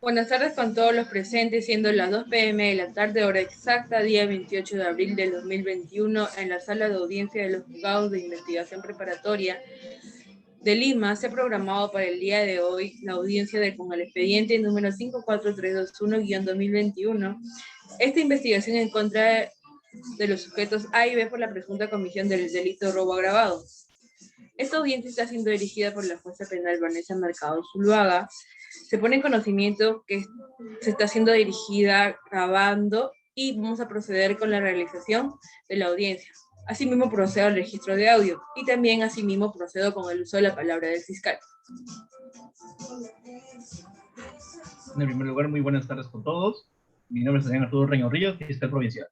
Buenas tardes con todos los presentes, siendo las 2 p.m. de la tarde, hora exacta, día 28 de abril del 2021, en la sala de audiencia de los juzgados de investigación preparatoria de Lima. Se ha programado para el día de hoy la audiencia con el expediente número 54321-2021. Esta investigación en contra de los sujetos A y B por la presunta comisión del delito robo agravado. Esta audiencia está siendo dirigida por la jueza penal Vanessa Mercado Zuluaga. Se pone en conocimiento que se está siendo dirigida grabando y vamos a proceder con la realización de la audiencia. Asimismo procedo al registro de audio y también asimismo procedo con el uso de la palabra del fiscal. En primer lugar, muy buenas tardes con todos. Mi nombre es Adrián Arturo Reño Ríos, fiscal provincial.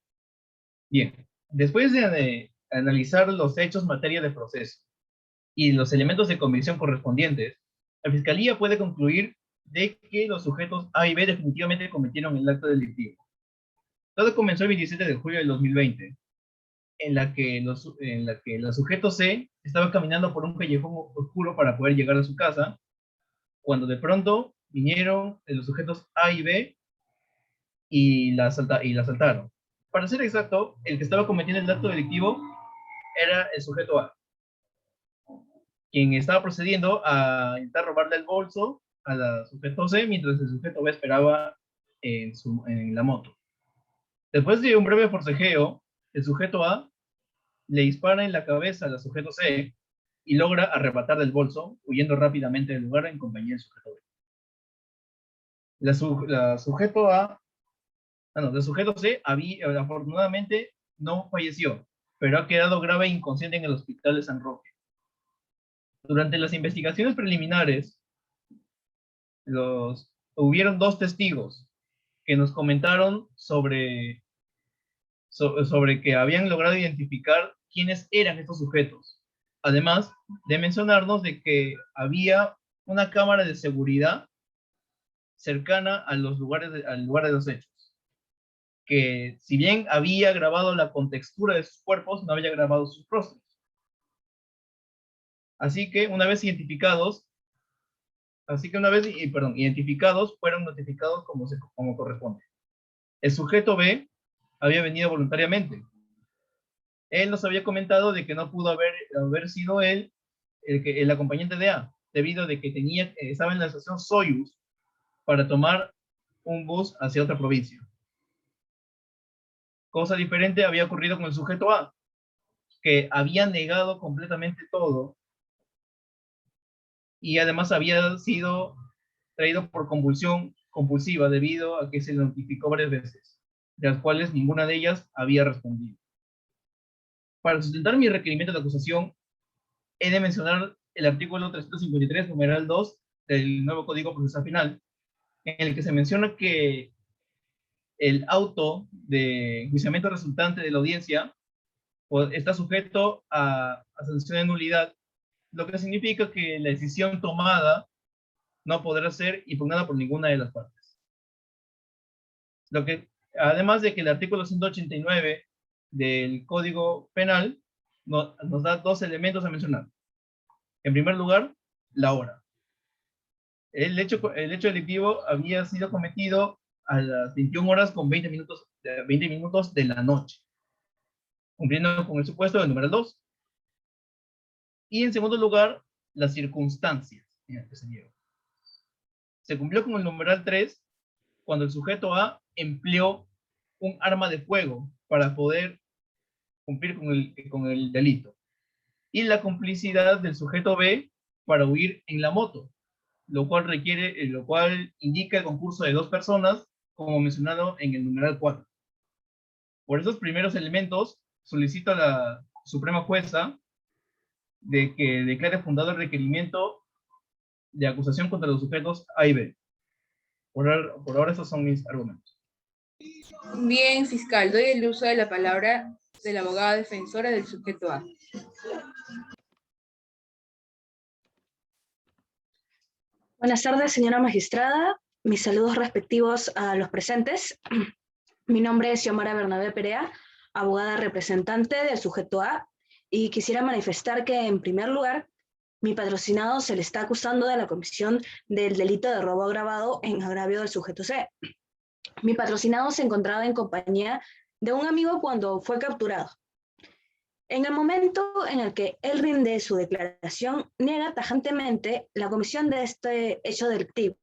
Bien, después de analizar los hechos materia de proceso y los elementos de convicción correspondientes, la Fiscalía puede concluir de que los sujetos A y B definitivamente cometieron el acto delictivo. Todo comenzó el 27 de julio del 2020, en la que el sujeto C estaba caminando por un callejón oscuro para poder llegar a su casa, cuando de pronto vinieron los sujetos A y B y la asaltaron. Para ser exacto, el que estaba cometiendo el acto delictivo era el sujeto A, quien estaba procediendo a intentar robarle el bolso a la sujeto C, mientras el sujeto B esperaba en la moto. Después de un breve forcejeo, el sujeto A le dispara en la cabeza a la sujeto C y logra arrebatarle el bolso, huyendo rápidamente del lugar en compañía del sujeto B. El sujeto C afortunadamente no falleció, pero ha quedado grave e inconsciente en el hospital de San Roque. Durante las investigaciones preliminares, hubieron dos testigos que nos comentaron sobre que habían logrado identificar quiénes eran estos sujetos. Además de mencionarnos de que había una cámara de seguridad cercana al lugar de los hechos, que si bien había grabado la contextura de sus cuerpos, no había grabado sus rostros. Así que una vez identificados, fueron notificados como corresponde. El sujeto B había venido voluntariamente. Él nos había comentado de que no pudo haber sido él el acompañante de A, debido a que estaba en la estación Soyuz para tomar un bus hacia otra provincia. Cosa diferente había ocurrido con el sujeto A, que había negado completamente todo y además había sido traído por convulsión compulsiva debido a que se notificó varias veces, de las cuales ninguna de ellas había respondido. Para sustentar mi requerimiento de acusación, he de mencionar el artículo 353, numeral 2 del nuevo Código Procesal Penal, en el que se menciona que el auto de enjuiciamiento resultante de la audiencia está sujeto a sanción de nulidad, lo que significa que la decisión tomada no podrá ser impugnada por ninguna de las partes. Además de que el artículo 189 del Código Penal nos da dos elementos a mencionar. En primer lugar, la hora. El hecho delictivo había sido cometido a las 21 horas con 20 minutos de la noche, cumpliendo con el supuesto del número 2. Y en segundo lugar, las circunstancias en las que se lleva. Se cumplió con el numeral 3 cuando el sujeto A empleó un arma de fuego para poder cumplir con el delito. Y la complicidad del sujeto B para huir en la moto, lo cual indica el concurso de dos personas, como mencionado en el numeral 4. Por esos primeros elementos, solicito a la Suprema Jueza de que declare fundado el requerimiento de acusación contra los sujetos A y B. Por ahora esos son mis argumentos. Bien, fiscal, doy el uso de la palabra de la abogada defensora del sujeto A. Buenas tardes, señora magistrada. Mis saludos respectivos a los presentes. Mi nombre es Xiomara Bernabé Perea, abogada representante del sujeto A, y quisiera manifestar que, en primer lugar, Mi patrocinado se le está acusando de la comisión del delito de robo agravado en agravio del sujeto C. Mi patrocinado se encontraba en compañía de un amigo cuando fue capturado. En el momento en el que él rinde su declaración, niega tajantemente la comisión de este hecho delictivo.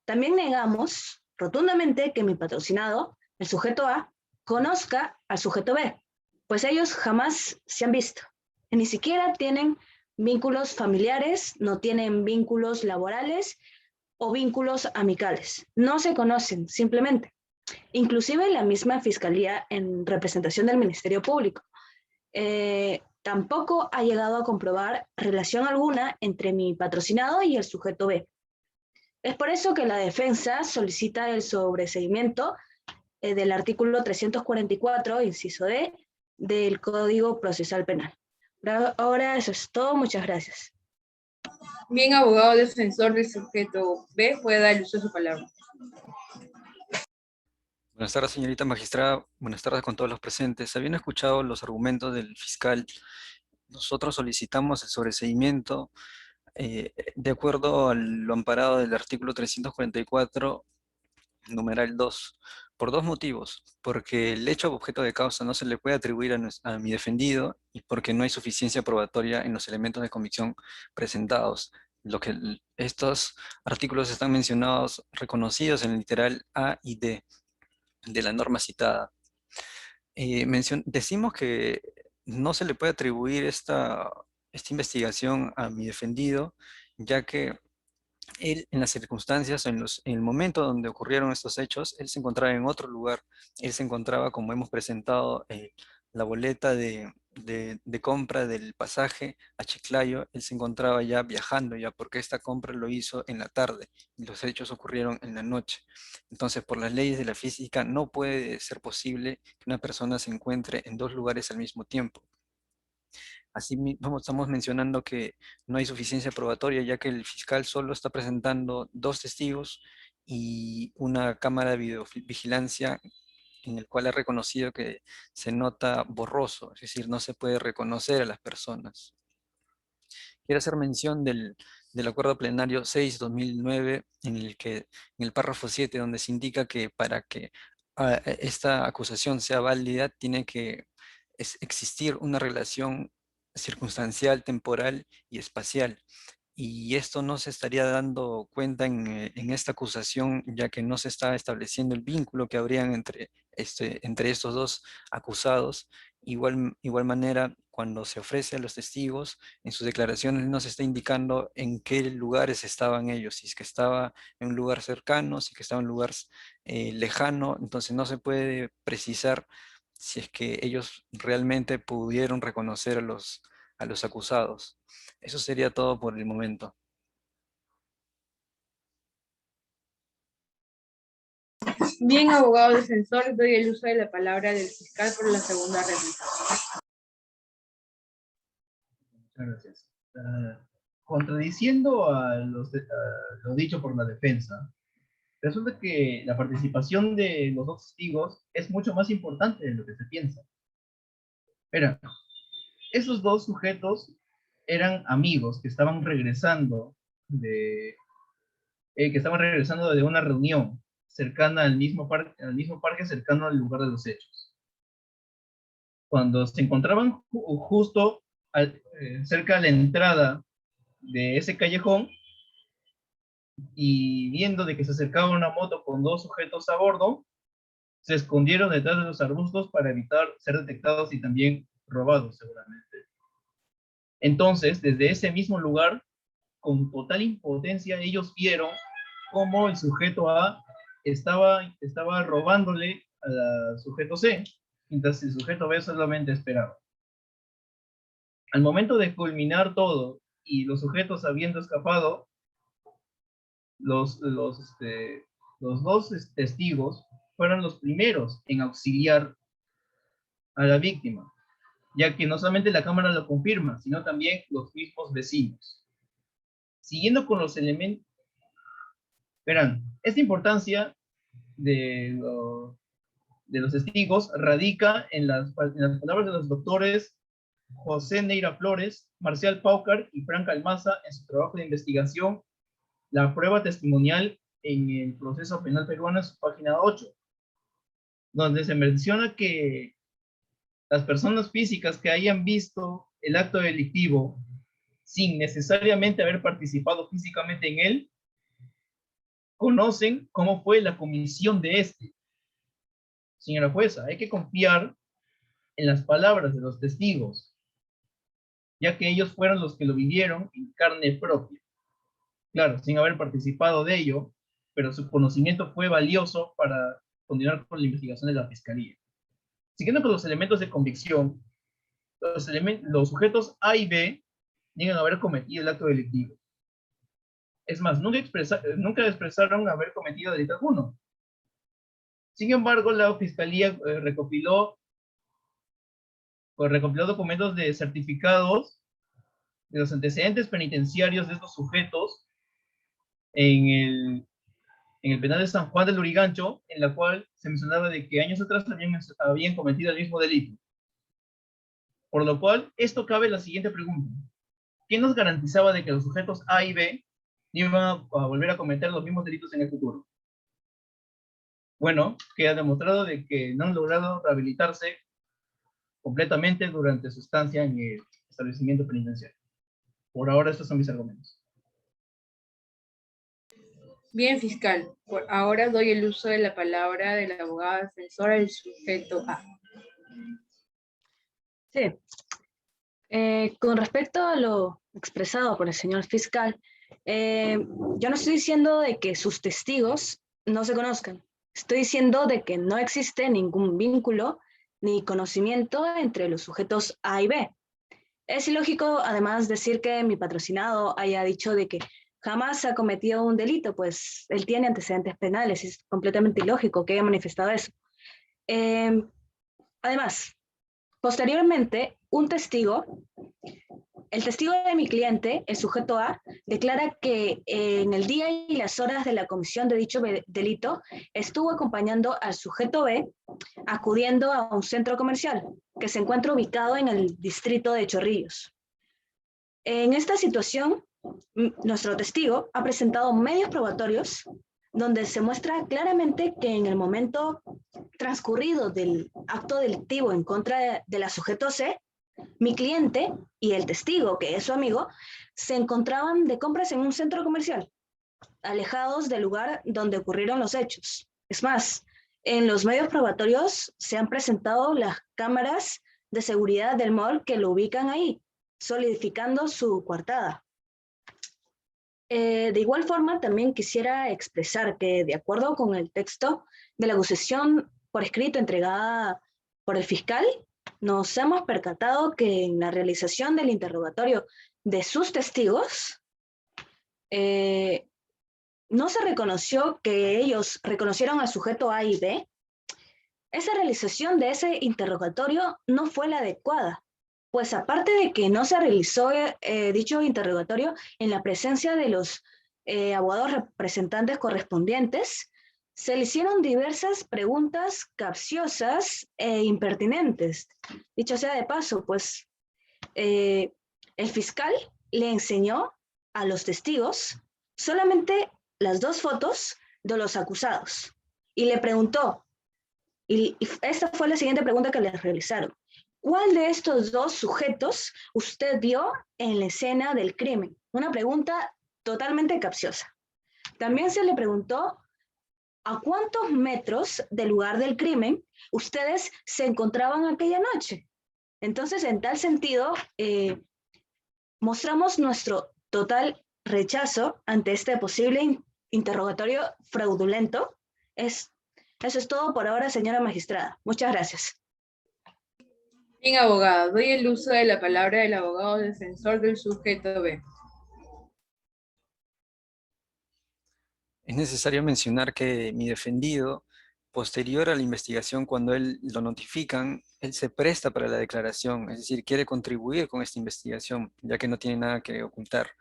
También negamos rotundamente que mi patrocinado, el sujeto A, conozca al sujeto B, pues ellos jamás se han visto. Y ni siquiera tienen vínculos familiares, no tienen vínculos laborales o vínculos amicales. No se conocen, simplemente. Inclusive la misma Fiscalía, en representación del Ministerio Público, tampoco ha llegado a comprobar relación alguna entre mi patrocinado y el sujeto B. Es por eso que la defensa solicita el sobreseimiento del artículo 344, inciso D, del Código Procesal Penal. Ahora eso es todo, muchas gracias. Bien, abogado defensor del sujeto B, puede dar el uso de su palabra. Buenas tardes, señorita magistrada. Buenas tardes con todos los presentes. Habiendo escuchado los argumentos del fiscal, nosotros solicitamos el sobreseimiento de acuerdo a lo amparado del artículo 344, numeral 2, por dos motivos. Porque el hecho objeto de causa no se le puede atribuir a mi defendido y porque no hay suficiencia probatoria en los elementos de convicción presentados. Estos artículos están mencionados, reconocidos en el literal A y D de la norma citada. Decimos que no se le puede atribuir esta investigación a mi defendido, ya que él, en las circunstancias, en el momento donde ocurrieron estos hechos, él se encontraba en otro lugar. Él se encontraba, como hemos presentado, la boleta de compra del pasaje a Chiclayo. Él se encontraba ya viajando, ya porque esta compra lo hizo en la tarde y los hechos ocurrieron en la noche. Entonces, por las leyes de la física, no puede ser posible que una persona se encuentre en dos lugares al mismo tiempo. Así mismo estamos mencionando que no hay suficiencia probatoria, ya que el fiscal solo está presentando dos testigos y una cámara de videovigilancia en el cual ha reconocido que se nota borroso, es decir, no se puede reconocer a las personas. Quiero hacer mención del acuerdo plenario 6/2009, en el párrafo 7, donde se indica que para que esta acusación sea válida, tiene que existir una relación circunstancial, temporal y espacial. Y esto no se estaría dando cuenta en esta acusación, ya que no se está estableciendo el vínculo que habrían entre estos dos acusados. Igual manera, cuando se ofrece a los testigos, en sus declaraciones no se está indicando en qué lugares estaban ellos, si es que estaba en un lugar cercano, si es que estaba en un lugar lejano, entonces no se puede precisar si es que ellos realmente pudieron reconocer a los acusados. Eso sería todo por el momento. Bien, abogado defensor, doy el uso de la palabra del fiscal por la segunda réplica. Muchas gracias. Contradiciendo a lo dicho por la defensa, resulta que la participación de los dos testigos es mucho más importante de lo que se piensa. Mira, esos dos sujetos eran amigos que estaban regresando de una reunión cercana al mismo parque cercano al lugar de los hechos. Cuando se encontraban justo cerca de la entrada de ese callejón y viendo de que se acercaba una moto con dos sujetos a bordo, se escondieron detrás de los arbustos para evitar ser detectados y también robados seguramente. Entonces, desde ese mismo lugar, con total impotencia, ellos vieron cómo el sujeto A estaba robándole al sujeto C, mientras el sujeto B solamente esperaba. Al momento de culminar todo y los sujetos habiendo escapado, los dos testigos fueron los primeros en auxiliar a la víctima, ya que no solamente la cámara lo confirma, sino también los mismos vecinos. Siguiendo con los elementos, verán, esta importancia de los testigos radica en las palabras de los doctores José Neira Flores, Marcial Paucar y Frank Almaza en su trabajo de investigación, La prueba testimonial en el proceso penal peruano, en su página 8, donde se menciona que las personas físicas que hayan visto el acto delictivo sin necesariamente haber participado físicamente en él, conocen cómo fue la comisión de este. Señora jueza, hay que confiar en las palabras de los testigos, ya que ellos fueron los que lo vivieron en carne propia. Claro, sin haber participado de ello, pero su conocimiento fue valioso para continuar con la investigación de la Fiscalía. Siguiendo con los elementos de convicción, los sujetos A y B niegan haber cometido el acto delictivo. Es más, nunca expresaron haber cometido delito alguno. Sin embargo, la Fiscalía recopiló documentos de certificados de los antecedentes penitenciarios de estos sujetos en el penal de San Juan del Lurigancho, en la cual se mencionaba de que años atrás habían cometido el mismo delito. Por lo cual, esto cabe la siguiente pregunta. ¿Quién nos garantizaba de que los sujetos A y B iban a volver a cometer los mismos delitos en el futuro? Bueno, queda demostrado de que no han logrado rehabilitarse completamente durante su estancia en el establecimiento penitenciario. Por ahora, estos son mis argumentos. Bien, fiscal. Por ahora doy el uso de la palabra de la abogada defensora del sujeto A. Sí. Con respecto a lo expresado por el señor fiscal, yo no estoy diciendo de que sus testigos no se conozcan. Estoy diciendo de que no existe ningún vínculo ni conocimiento entre los sujetos A y B. Es ilógico, además, decir que mi patrocinado haya dicho de que jamás ha cometido un delito, pues él tiene antecedentes penales. Es completamente ilógico que haya manifestado eso. Además, posteriormente, el testigo de mi cliente, el sujeto A, declara que en el día y las horas de la comisión de dicho delito estuvo acompañando al sujeto B acudiendo a un centro comercial que se encuentra ubicado en el distrito de Chorrillos. En esta situación, nuestro testigo ha presentado medios probatorios donde se muestra claramente que en el momento transcurrido del acto delictivo en contra de la sujeto C, mi cliente y el testigo, que es su amigo, se encontraban de compras en un centro comercial, alejados del lugar donde ocurrieron los hechos. Es más, en los medios probatorios se han presentado las cámaras de seguridad del mall que lo ubican ahí, solidificando su coartada. De igual forma, también quisiera expresar que, de acuerdo con el texto de la acusación por escrito entregada por el fiscal, nos hemos percatado que en la realización del interrogatorio de sus testigos, no se reconoció que ellos reconocieron al sujeto A y B. Esa realización de ese interrogatorio no fue la adecuada, pues aparte de que no se realizó dicho interrogatorio en la presencia de los abogados representantes correspondientes, se le hicieron diversas preguntas capciosas e impertinentes. Dicho sea de paso, pues el fiscal le enseñó a los testigos solamente las dos fotos de los acusados y le preguntó, y esta fue la siguiente pregunta que les realizaron: ¿cuál de estos dos sujetos usted vio en la escena del crimen? Una pregunta totalmente capciosa. También se le preguntó ¿a cuántos metros del lugar del crimen ustedes se encontraban aquella noche? Entonces, en tal sentido, mostramos nuestro total rechazo ante este posible interrogatorio fraudulento. Eso es todo por ahora, señora magistrada. Muchas gracias. Bien, abogada, doy el uso de la palabra del abogado defensor del sujeto B. Es necesario mencionar que mi defendido, posterior a la investigación, cuando él lo notifican, él se presta para la declaración, es decir, quiere contribuir con esta investigación, ya que no tiene nada que ocultar.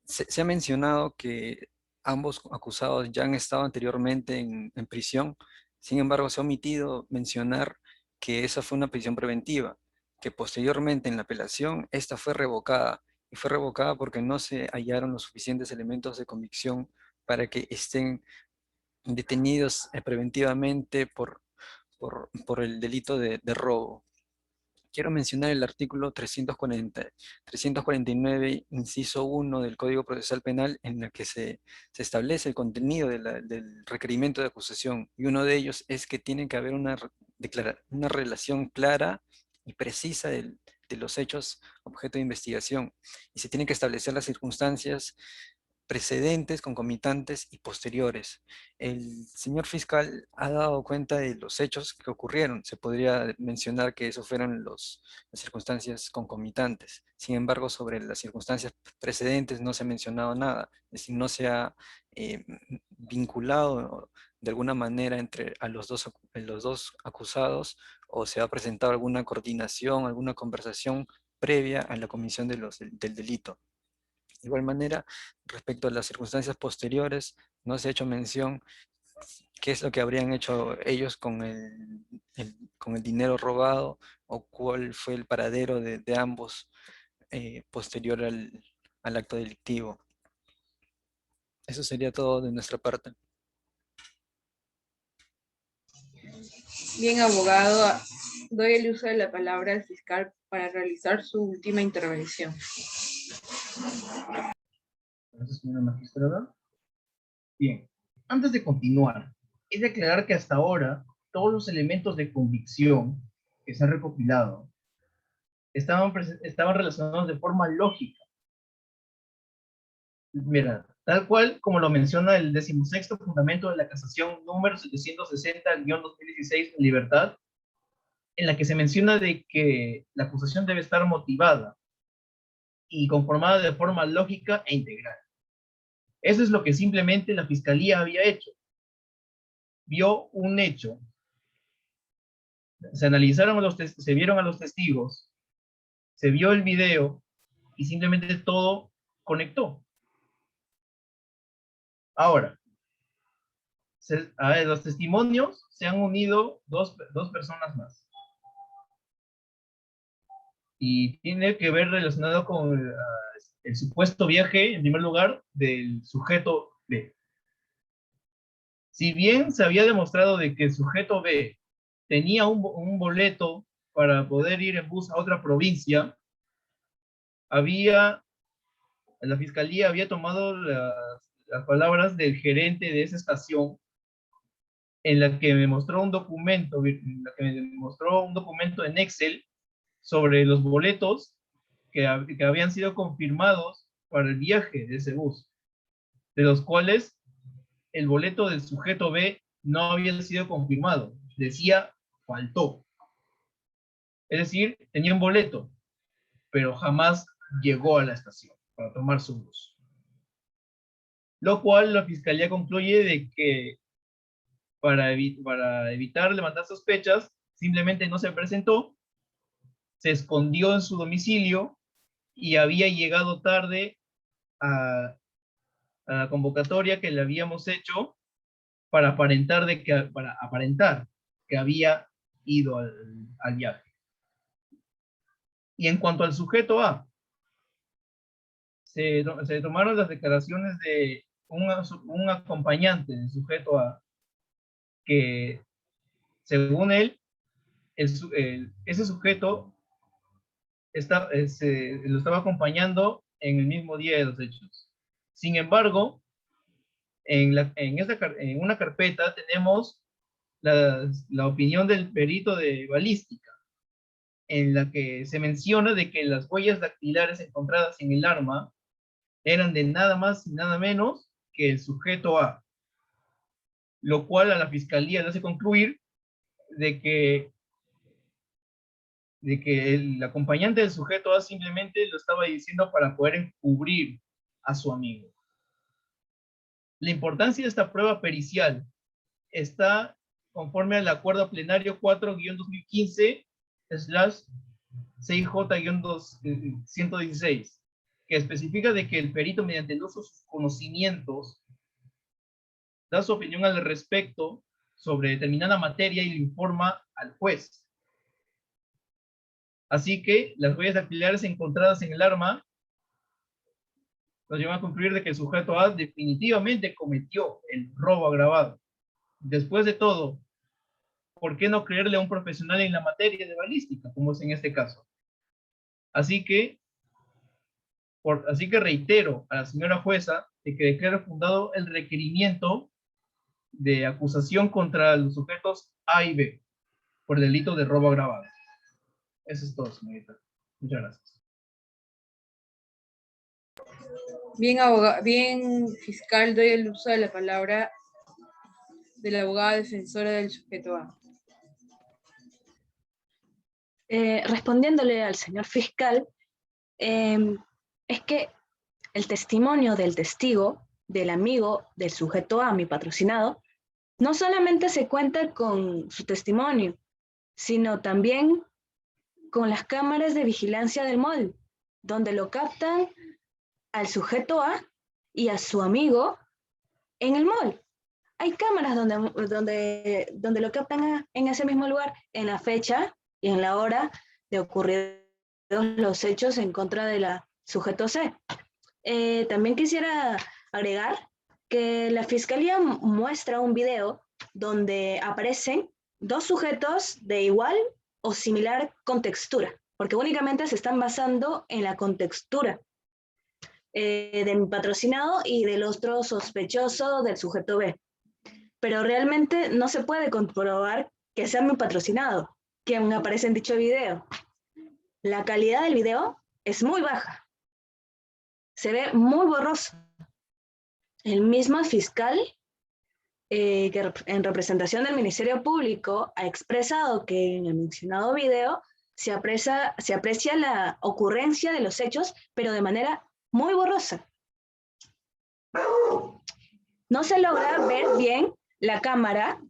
Se ha mencionado que ambos acusados ya han estado anteriormente en prisión, sin embargo, se ha omitido mencionar que esa fue una prisión preventiva. que posteriormente en la apelación esta fue revocada, y fue revocada porque no se hallaron los suficientes elementos de convicción para que estén detenidos preventivamente por el delito de robo. Quiero mencionar el artículo 349, inciso 1 del Código Procesal Penal, en el que se establece el contenido del requerimiento de acusación, y uno de ellos es que tiene que haber una relación clara y precisa de los hechos objeto de investigación, y se tienen que establecer las circunstancias precedentes, concomitantes y posteriores. El señor fiscal ha dado cuenta de los hechos que ocurrieron. Se podría mencionar que esos fueron las circunstancias concomitantes. Sin embargo, sobre las circunstancias precedentes no se ha mencionado nada. Es decir, no se ha eh, vinculado de alguna manera entre los dos acusados, o se ha presentado alguna coordinación, alguna conversación previa a la comisión del delito. De igual manera, respecto a las circunstancias posteriores, no se ha hecho mención qué es lo que habrían hecho ellos con con el dinero robado, o cuál fue el paradero de ambos posterior al acto delictivo. Eso sería todo de nuestra parte. Bien, abogado, doy el uso de la palabra al fiscal para realizar su última intervención. Gracias, señora magistrada. Bien, antes de continuar, es de aclarar que hasta ahora todos los elementos de convicción que se han recopilado estaban relacionados de forma lógica. Mira, tal cual como lo menciona el 16º fundamento de la casación número 760-2016 en libertad, en la que se menciona de que la acusación debe estar motivada y conformada de forma lógica e integral. Eso es lo que simplemente la fiscalía había hecho. Vio un hecho, se analizaron se vieron a los testigos, se vio el video y simplemente todo conectó. Ahora, a los testimonios se han unido dos personas más. Y tiene que ver relacionado con el supuesto viaje, en primer lugar, del sujeto B. Si bien se había demostrado de que el sujeto B tenía un boleto para poder ir en bus a otra provincia, la fiscalía había tomado las palabras del gerente de esa estación, en la que me mostró un documento, en Excel sobre los boletos que habían sido confirmados para el viaje de ese bus, de los cuales el boleto del sujeto B no había sido confirmado, decía faltó. Es decir, tenía un boleto, pero jamás llegó a la estación para tomar su bus. Lo cual la fiscalía concluye de que para evitar levantar sospechas, simplemente no se presentó, se escondió en su domicilio y había llegado tarde a la convocatoria que le habíamos hecho para aparentar que había ido al viaje. Y en cuanto al sujeto A, se tomaron las declaraciones de un acompañante del sujeto A, que según él, ese sujeto lo estaba acompañando en el mismo día de los hechos. Sin embargo, en una carpeta tenemos la opinión del perito de balística, en la que se menciona de que las huellas dactilares encontradas en el arma eran de nada más y nada menos que el sujeto A, lo cual a la fiscalía le hace concluir de que el acompañante del sujeto A simplemente lo estaba diciendo para poder encubrir a su amigo. La importancia de esta prueba pericial está conforme al acuerdo plenario 4-2015/6J-116, que especifica de que el perito, mediante el uso de sus conocimientos, da su opinión al respecto sobre determinada materia y le informa al juez. Así que las huellas dactilares encontradas en el arma nos llevan a concluir de que el sujeto A definitivamente cometió el robo agravado. Después de todo, ¿por qué no creerle a un profesional en la materia de balística, como es en este caso? Así que reitero a la señora jueza de que declare fundado el requerimiento de acusación contra los sujetos A y B por delito de robo agravado. Eso es todo, señorita. Muchas gracias. Bien, fiscal, doy el uso de la palabra de la abogada defensora del sujeto A. Respondiéndole al señor fiscal, es que el testimonio del testigo, del amigo del sujeto A, mi patrocinado, no solamente se cuenta con su testimonio, sino también con las cámaras de vigilancia del mall, donde lo captan al sujeto A y a su amigo en el mall. Hay cámaras donde lo captan en ese mismo lugar, en la fecha y en la hora de ocurrir los hechos en contra de la sujeto C. También quisiera agregar que la fiscalía muestra un video donde aparecen dos sujetos de igual o similar contextura, porque únicamente se están basando en la contextura de mi patrocinado y del otro sospechoso del sujeto B. Pero realmente no se puede comprobar que sea mi patrocinado quien aparece en dicho video. La calidad del video es muy baja. Se ve muy borroso. El mismo fiscal, que en representación del Ministerio Público, ha expresado que en el mencionado video se aprecia la ocurrencia de los hechos, pero de manera muy borrosa. No se logra ver bien la cámara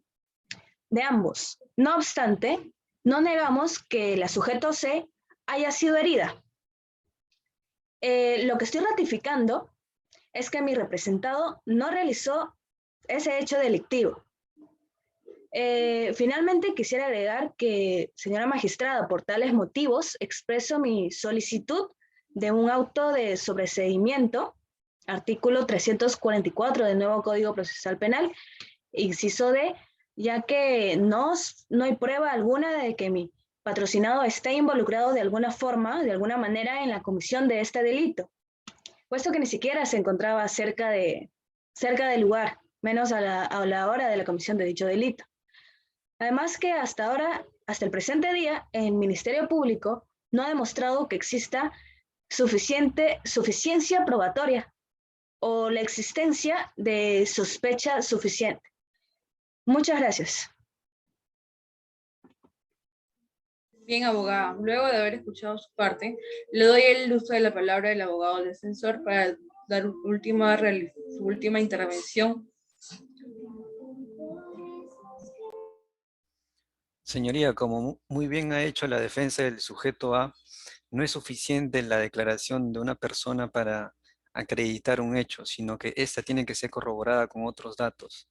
de ambos. No obstante, no negamos que la sujeto C haya sido herida. Lo que estoy ratificando es que mi representado no realizó ese hecho delictivo. Finalmente, quisiera agregar que, señora magistrada, por tales motivos, expreso mi solicitud de un auto de sobreseimiento, artículo 344 del nuevo Código Procesal Penal, inciso D, ya que no hay prueba alguna de que mi patrocinado esté involucrado de alguna forma, de alguna manera, en la comisión de este delito, puesto que ni siquiera se encontraba cerca del lugar, menos a la hora de la comisión de dicho delito. Además que hasta ahora, hasta el presente día, el Ministerio Público no ha demostrado que exista suficiencia probatoria o la existencia de sospecha suficiente. Muchas gracias. Bien, abogada. Luego de haber escuchado su parte, le doy el uso de la palabra del abogado defensor para dar su última intervención. Señoría, como muy bien ha hecho la defensa del sujeto A, no es suficiente la declaración de una persona para acreditar un hecho, sino que ésta tiene que ser corroborada con otros datos.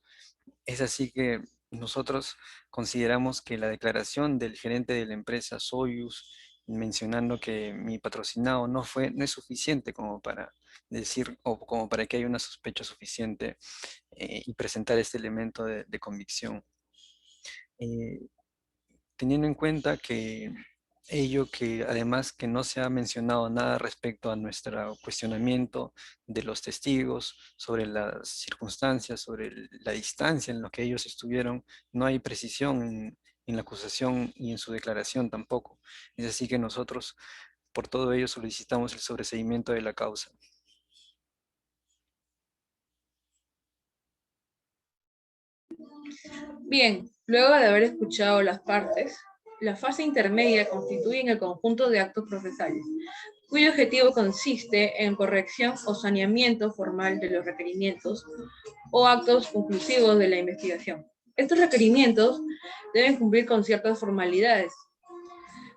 Es así que nosotros consideramos que la declaración del gerente de la empresa Soyuz, mencionando que mi patrocinado no es suficiente como para decir o como para que haya una sospecha suficiente y presentar este elemento de convicción. Teniendo en cuenta que que además que no se ha mencionado nada respecto a nuestro cuestionamiento de los testigos sobre las circunstancias, sobre la distancia en la que ellos estuvieron, no hay precisión en la acusación y en su declaración tampoco. Es así que nosotros, por todo ello, solicitamos el sobreseimiento de la causa. Bien, luego de haber escuchado las partes, la fase intermedia constituye el conjunto de actos procesales, cuyo objetivo consiste en corrección o saneamiento formal de los requerimientos o actos conclusivos de la investigación. Estos requerimientos deben cumplir con ciertas formalidades,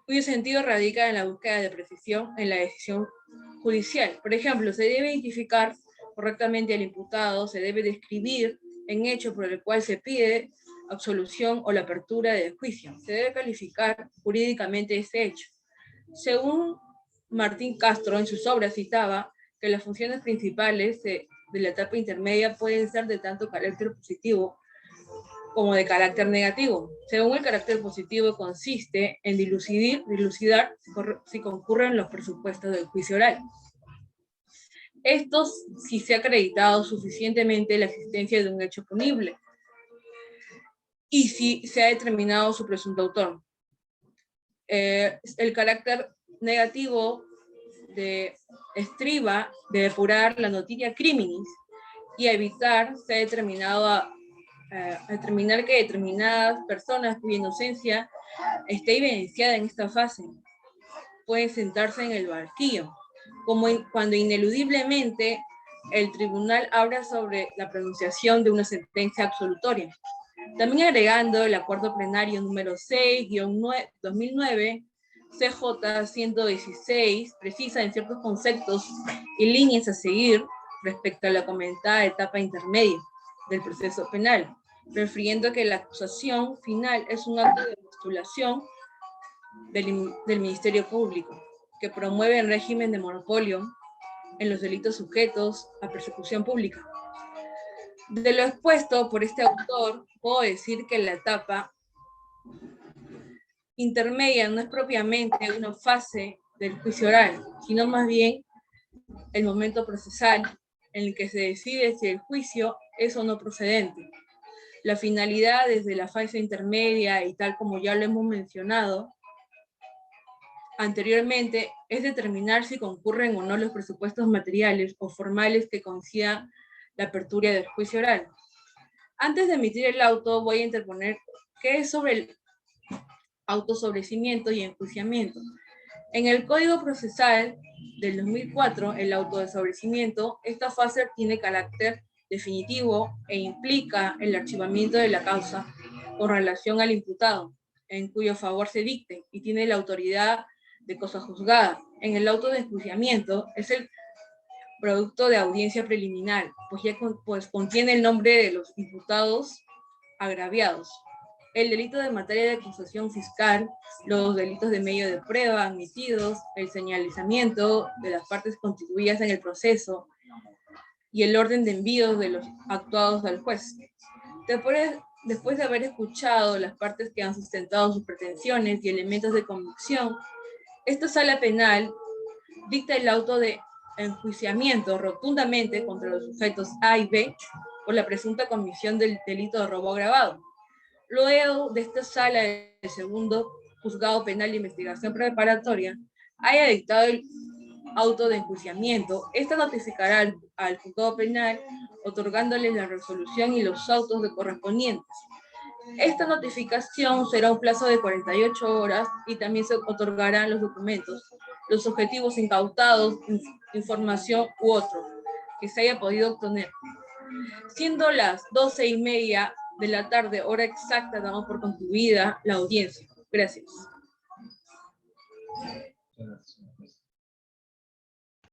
cuyo sentido radica en la búsqueda de precisión en la decisión judicial. Por ejemplo, se debe identificar correctamente al imputado, se debe describir en hecho por el cual se pide absolución o la apertura de juicio. Se debe calificar jurídicamente ese hecho. Según Martín Castro, en sus obras citaba que las funciones principales de la etapa intermedia pueden ser de tanto carácter positivo como de carácter negativo. Según el carácter positivo consiste en dilucidar si concurren los presupuestos del juicio oral. Esto si se ha acreditado suficientemente la existencia de un hecho punible y si se ha determinado su presunto autor. El carácter negativo estriba de depurar la noticia criminis y a evitar se ha determinado a determinar que determinadas personas cuya inocencia esté evidenciada en esta fase pueden sentarse en el banquillo, como cuando ineludiblemente el tribunal habla sobre la pronunciación de una sentencia absolutoria. También agregando el acuerdo plenario número 6-2009, CJ 116, precisa en ciertos conceptos y líneas a seguir respecto a la comentada etapa intermedia del proceso penal, refiriendo a que la acusación final es un acto de postulación del Ministerio Público, que promueve el régimen de monopolio en los delitos sujetos a persecución pública. De lo expuesto por este autor, puedo decir que la etapa intermedia no es propiamente una fase del juicio oral, sino más bien el momento procesal en el que se decide si el juicio es o no procedente. La finalidad desde la fase intermedia y tal como ya lo hemos mencionado anteriormente es determinar si concurren o no los presupuestos materiales o formales que coincidan la apertura del juicio oral. Antes de emitir el auto voy a interponer qué es sobre el autosobrecimiento y enjuiciamiento. En el Código Procesal del 2004, el auto de sobrecimiento, esta fase tiene carácter definitivo e implica el archivamiento de la causa con relación al imputado, en cuyo favor se dicte, y tiene la autoridad de cosa juzgada. En el auto de enjuiciamiento es el producto de audiencia preliminar, pues contiene el nombre de los imputados agraviados. El delito de materia de acusación fiscal, los delitos de medio de prueba admitidos, el señalizamiento de las partes constituidas en el proceso y el orden de envíos de los actuados al juez. Después de haber escuchado las partes que han sustentado sus pretensiones y elementos de convicción, esta sala penal dicta el auto de enjuiciamiento rotundamente contra los sujetos A y B por la presunta comisión del delito de robo agravado. Luego de esta sala, el segundo juzgado penal de investigación preparatoria haya dictado el auto de enjuiciamiento, esta notificará al juzgado penal otorgándole la resolución y los autos de correspondientes. Esta notificación será un plazo de 48 horas y también se otorgarán los documentos, los objetivos incautados, información u otro que se haya podido obtener. Siendo las 12:30 de la tarde, hora exacta, damos por concluida la audiencia. Gracias. Gracias.